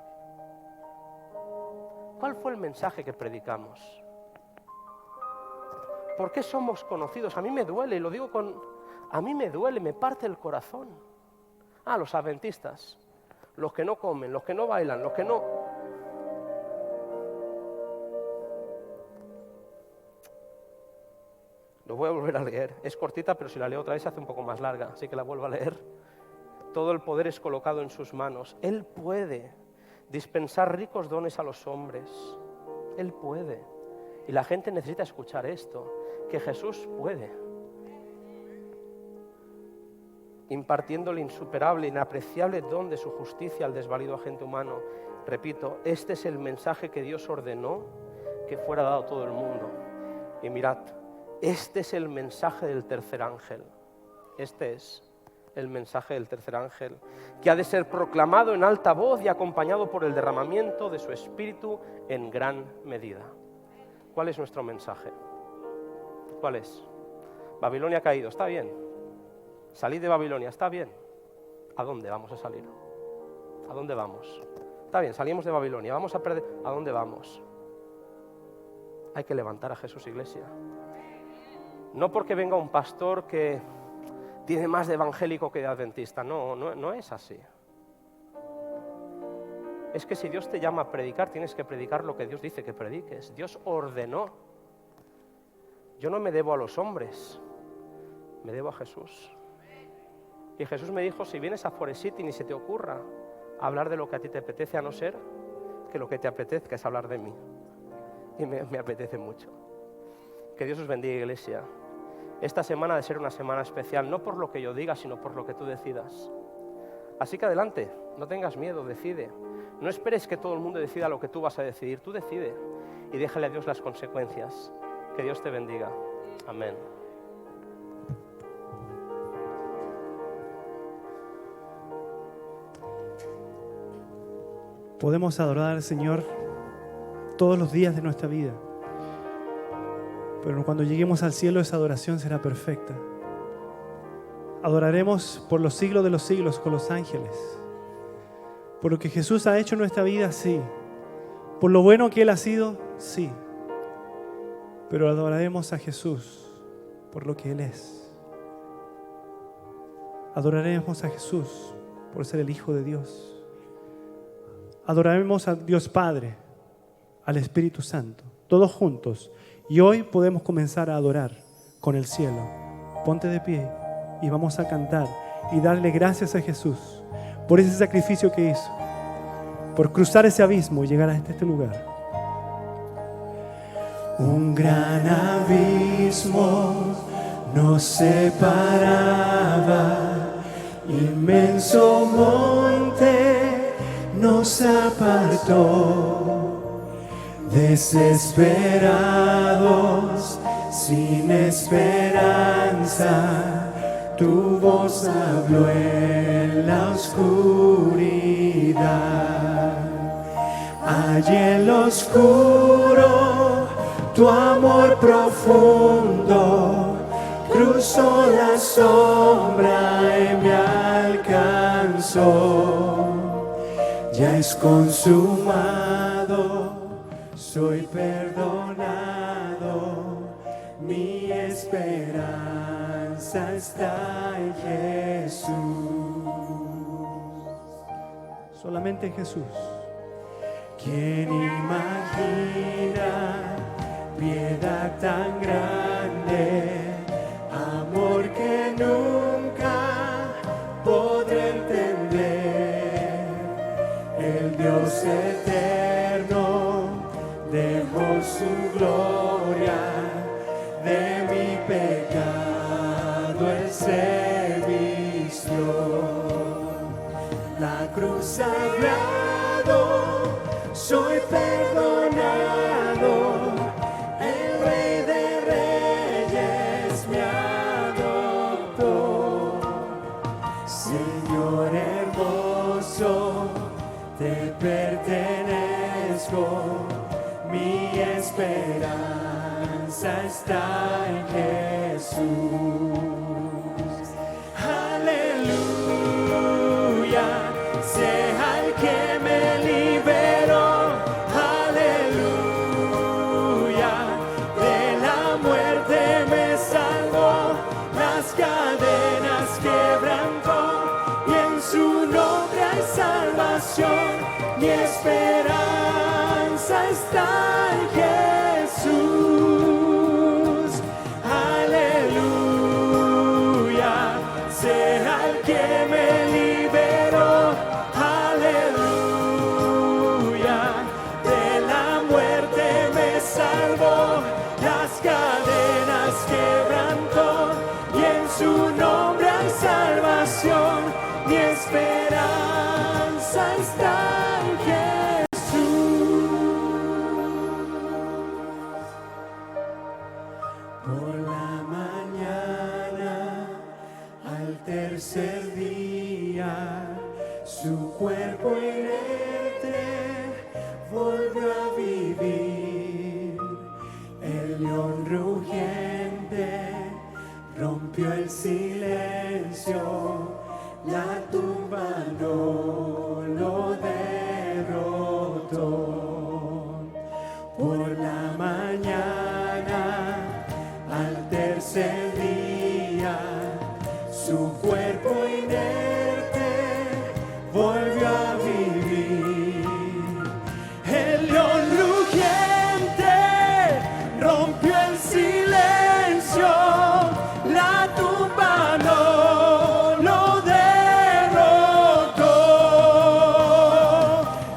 ¿Cuál fue el mensaje que predicamos? ¿Por qué somos conocidos? A mí me duele, y lo digo a mí me duele, me parte el corazón. Los adventistas, los que no comen, los que no bailan, los que no... Lo voy a volver a leer. Es cortita, pero si la leo otra vez se hace un poco más larga, así que la vuelvo a leer. Todo el poder es colocado en sus manos. Él puede dispensar ricos dones a los hombres. Él puede. Y la gente necesita escuchar esto, que Jesús puede. Impartiendo el insuperable, inapreciable don de su justicia al desvalido agente humano. Repito, este es el mensaje que Dios ordenó que fuera dado a todo el mundo. Y mirad, este es el mensaje del tercer ángel. Este es el mensaje del tercer ángel, que ha de ser proclamado en alta voz y acompañado por el derramamiento de su espíritu en gran medida. ¿Cuál es nuestro mensaje? ¿Cuál es? Babilonia ha caído, está bien. Salid de Babilonia, está bien. ¿A dónde vamos a salir? ¿A dónde vamos? Está bien, salimos de Babilonia, vamos a perder. ¿A dónde vamos? Hay que levantar a Jesús, iglesia. No porque venga un pastor que tiene más de evangélico que de adventista, no es así. Es que si Dios te llama a predicar, tienes que predicar lo que Dios dice que prediques. Dios ordenó. Yo no me debo a los hombres, me debo a Jesús. Y Jesús me dijo, si vienes a Forest City ni se te ocurra hablar de lo que a ti te apetece, a no ser que lo que te apetezca es hablar de mí. Y me apetece mucho. Que Dios os bendiga, iglesia. Esta semana ha de ser una semana especial, no por lo que yo diga, sino por lo que tú decidas. Así que adelante, no tengas miedo, decide. No esperes que todo el mundo decida lo que tú vas a decidir, tú decide y déjale a Dios las consecuencias. Que Dios te bendiga. Amén. Podemos adorar al Señor todos los días de nuestra vida, pero cuando lleguemos al cielo esa adoración será perfecta. Adoraremos por los siglos de los siglos con los ángeles. Por lo que Jesús ha hecho en nuestra vida, sí. Por lo bueno que Él ha sido, sí. Pero adoraremos a Jesús por lo que Él es. Adoraremos a Jesús por ser el Hijo de Dios. Adoraremos a Dios Padre, al Espíritu Santo, todos juntos. Y hoy podemos comenzar a adorar con el cielo. Ponte de pie y vamos a cantar y darle gracias a Jesús por ese sacrificio que hizo, por cruzar ese abismo y llegar a este lugar. Un gran abismo nos separaba, inmenso monte nos apartó, desesperados, sin esperanza. Tu voz habló en la oscuridad. Allí en lo oscuro, tu amor profundo cruzó la sombra y me alcanzó. Ya es consumado, soy perdonado, mi esperanza está en Jesús. Solamente en Jesús. ¿Quién imagina piedad tan grande, amor que nunca podré entender? El Dios eterno dejó su gloria, de mi pecado Él se vistió. esperanza está en Jesús. Aleluya, sea el que me liberó. Aleluya, de la muerte me salvó, las cadenas quebrantó, y en su nombre hay salvación. Mi esperanza está en Jesús. Aleluya, sea el que me liberó. Aleluya, de la muerte me salvó, las cadenas quebrantó, y en su nombre hay salvación. Mi esperanza está en Jesús. Por la mañana, al tercer día, su cuerpo inerte volvió a vivir. El león rugiente rompió el silencio, la tumba no lo derrotó. Por la mañana, al tercer día, su cuerpo inerte volvió a vivir. El león rugiente rompió el silencio, la tumba no lo derrotó.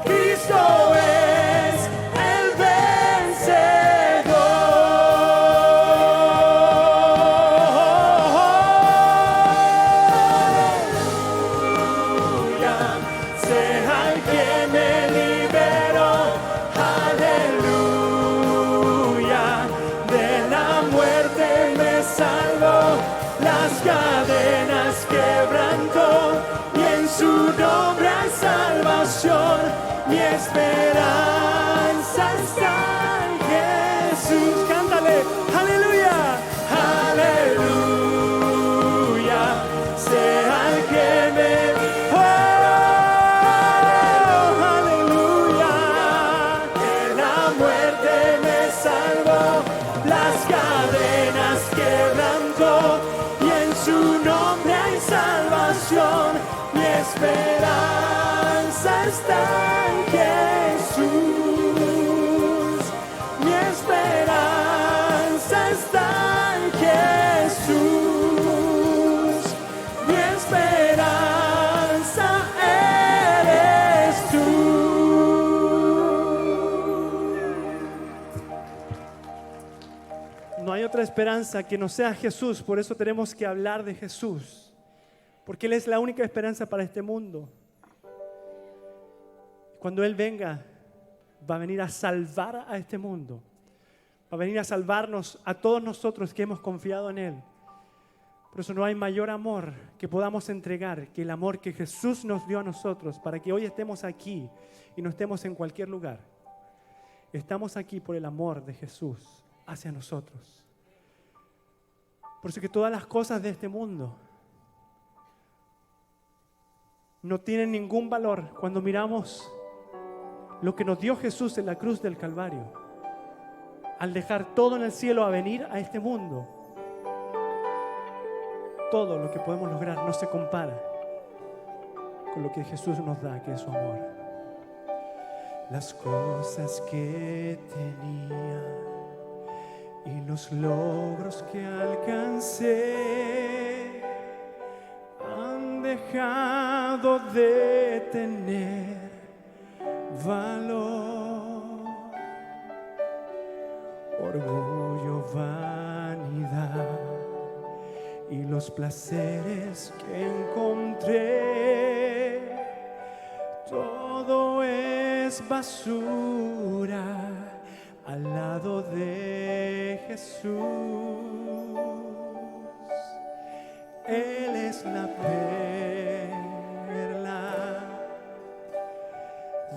Cristo es el vencedor. Aleluya, sea el que me liberó. Aleluya, de la muerte me salvó, las cadenas quebrantó, y en su nombre hay salvación. Mi esperanza está en Jesús. Cántale, aleluya, aleluya, sea el que me aleluya, de la muerte me salvó, las cadenas quebrantó, y en su nombre hay salvación. Mi esperanza está en Jesús. Mi esperanza está en Jesús. Mi esperanza eres tú. No hay otra esperanza que no sea Jesús, por eso tenemos que hablar de Jesús, porque Él es la única esperanza para este mundo. Cuando Él venga, va a venir a salvar a este mundo, va a venir a salvarnos a todos nosotros que hemos confiado en Él. Por eso no hay mayor amor que podamos entregar que el amor que Jesús nos dio a nosotros, para que hoy estemos aquí y no estemos en cualquier lugar. Estamos aquí por el amor de Jesús hacia nosotros. Por eso que todas las cosas de este mundo no tienen ningún valor cuando miramos lo que nos dio Jesús en la cruz del Calvario, al dejar todo en el cielo a venir a este mundo. Todo lo que podemos lograr no se compara con lo que Jesús nos da, que es su amor. Las cosas que tenía y los logros que alcancé han dejado de tener valor. Orgullo, vanidad y los placeres que encontré, todo es basura al lado de Jesús. Él es la perla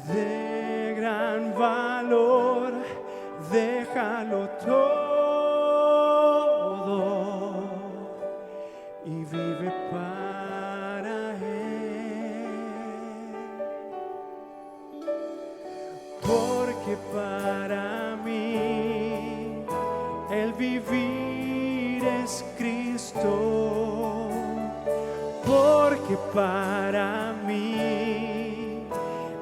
de gran valor, déjalo todo es Cristo, porque para mí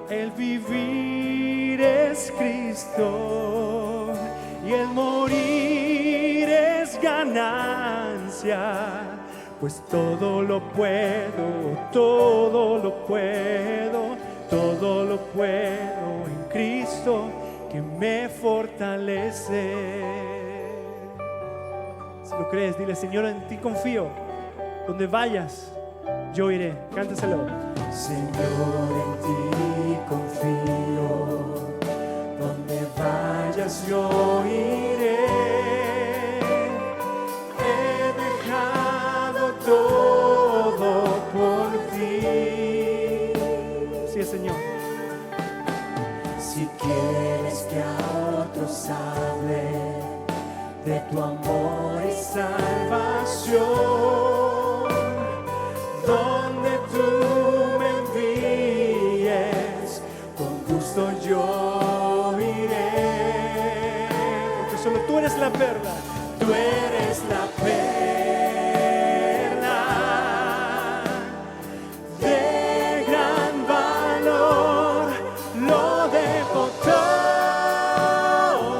el vivir es Cristo y el morir es ganancia. Pues todo lo puedo, todo lo puedo, todo lo puedo en Cristo que me fortalece. Si lo crees, dile: Señor, en ti confío. Donde vayas, yo iré. Cántaselo. Señor, en ti confío. Donde vayas, yo iré. Todo por ti. Sí, Señor. Si quieres que a otros hable de tu amor y salvación, donde tú me envíes, con gusto yo iré. Porque solo tú eres la perla. Tú eres la perla de gran valor, lo dejo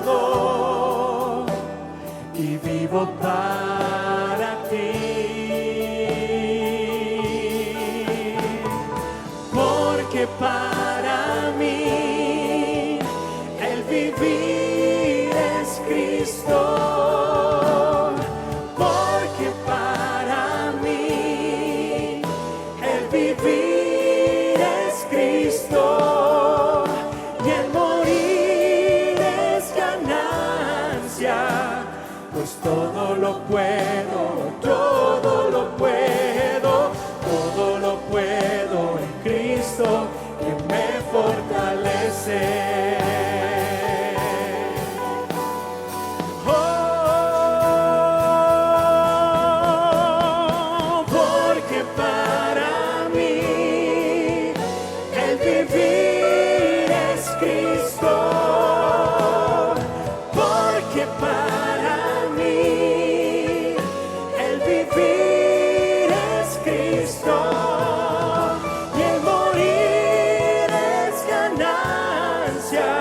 todo y vivo para ti. Porque para mí el vivir es Cristo. Todo lo puedo, todo lo puedo, todo lo puedo en Cristo que me fortalece. Oh, porque para mí el vivir es Cristo. Porque para el vivir es Cristo y el morir es ganancia.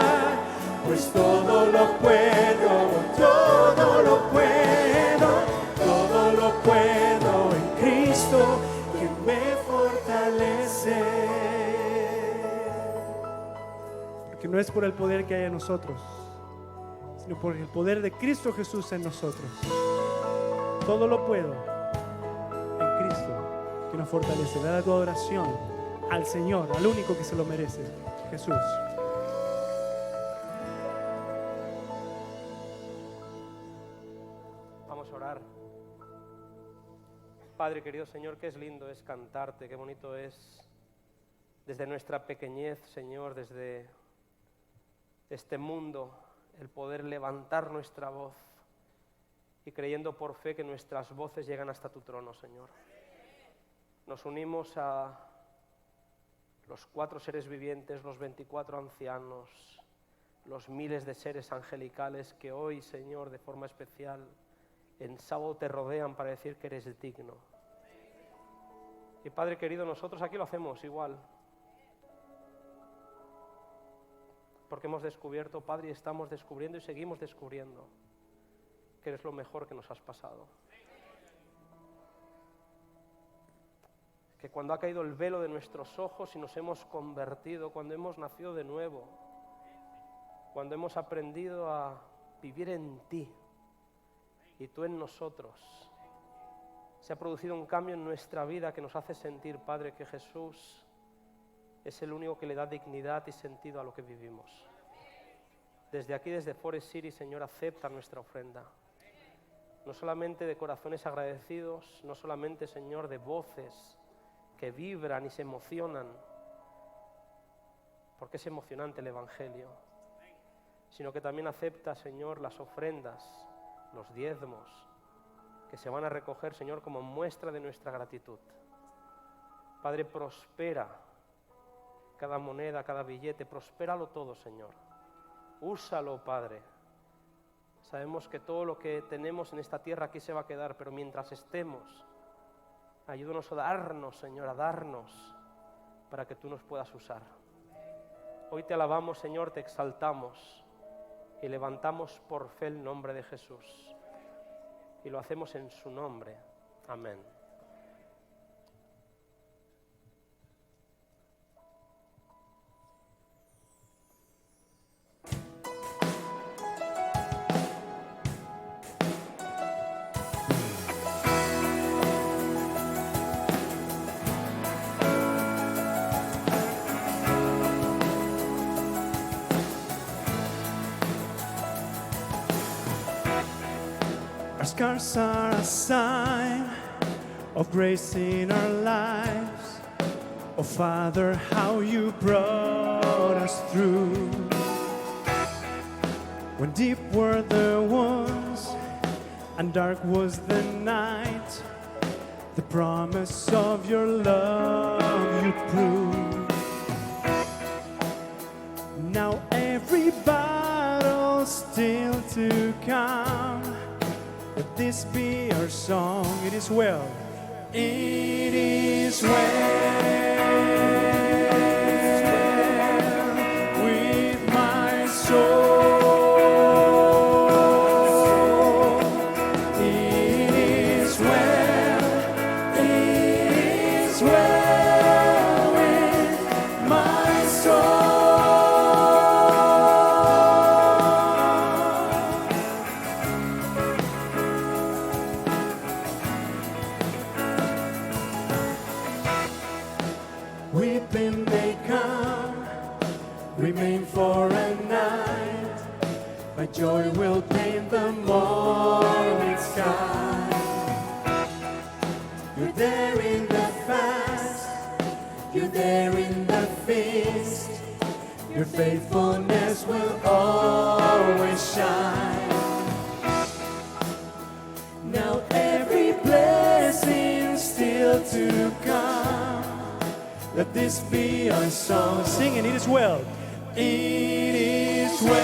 Pues todo lo puedo, todo lo puedo, todo lo puedo en Cristo que me fortalece. Porque no es por el poder que hay en nosotros, sino por el poder de Cristo Jesús en nosotros. Todo lo puedo en Cristo que nos fortalece. Dale tu adoración al Señor, al único que se lo merece, Jesús. Vamos a orar. Padre querido Señor, qué es lindo es cantarte, qué bonito es desde nuestra pequeñez, Señor, desde este mundo, el poder levantar nuestra voz y creyendo por fe que nuestras voces llegan hasta tu trono, Señor. Nos unimos a los 4 seres vivientes, los 24 ancianos, los miles de seres angelicales que hoy, Señor, de forma especial, en sábado te rodean para decir que eres digno. Y Padre querido, nosotros aquí lo hacemos igual. Porque hemos descubierto, Padre, y estamos descubriendo y seguimos descubriendo que eres lo mejor que nos has pasado. Que cuando ha caído el velo de nuestros ojos y nos hemos convertido, cuando hemos nacido de nuevo, cuando hemos aprendido a vivir en ti y tú en nosotros, se ha producido un cambio en nuestra vida que nos hace sentir, Padre, que Jesús es el único que le da dignidad y sentido a lo que vivimos. Desde aquí, desde Forest City, Señor, acepta nuestra ofrenda. No solamente de corazones agradecidos, no solamente, Señor, de voces que vibran y se emocionan, porque es emocionante el Evangelio, sino que también acepta, Señor, las ofrendas, los diezmos, que se van a recoger, Señor, como muestra de nuestra gratitud. Padre, prospera cada moneda, cada billete, prospéralo todo, Señor. Úsalo, Padre. Sabemos que todo lo que tenemos en esta tierra aquí se va a quedar, pero mientras estemos, ayúdanos a darnos, Señor, a darnos para que tú nos puedas usar. Hoy te alabamos, Señor, te exaltamos y levantamos por fe el nombre de Jesús. Y lo hacemos en su nombre. Amén. Our scars are a sign of grace in our lives. Oh Father, how you brought us through. When deep were the wounds and dark was the night, the promise of your love you proved. Now every battle still to come. Let this be our song. It is well. It is well with my soul. It is well. It is well with my soul. Weeping may come, remain for a night, but joy will paint the morning sky. You're there in the fast, you're there in the feast, your faithfulness will always shine. Now every blessing still to come. Let this be our song. Sing it, it is well. It is well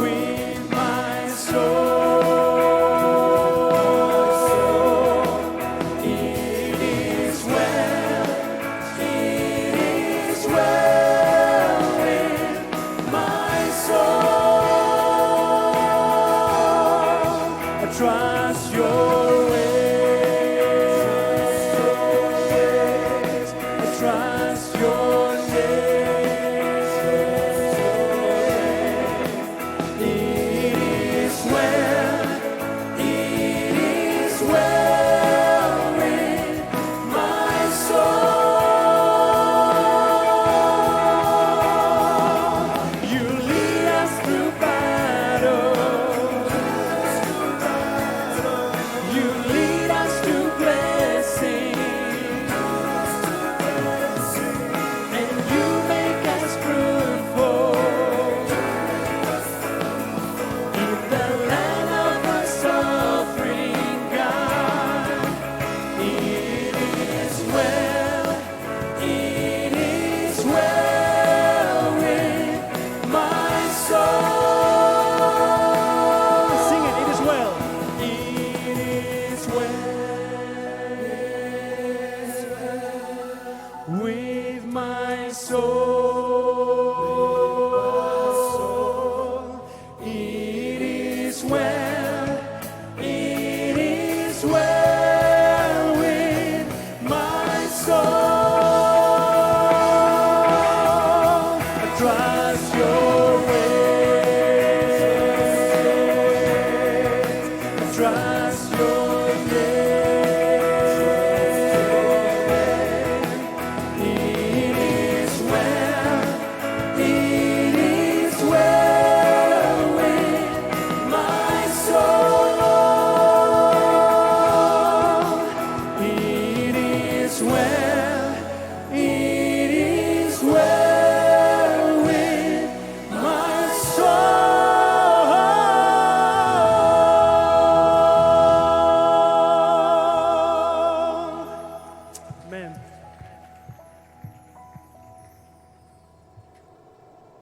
with my soul. It is well. It is well with my soul. I trust your way. Trust your name. It is well. It is well with my soul. You lead us through battles. You lead us to blessing. The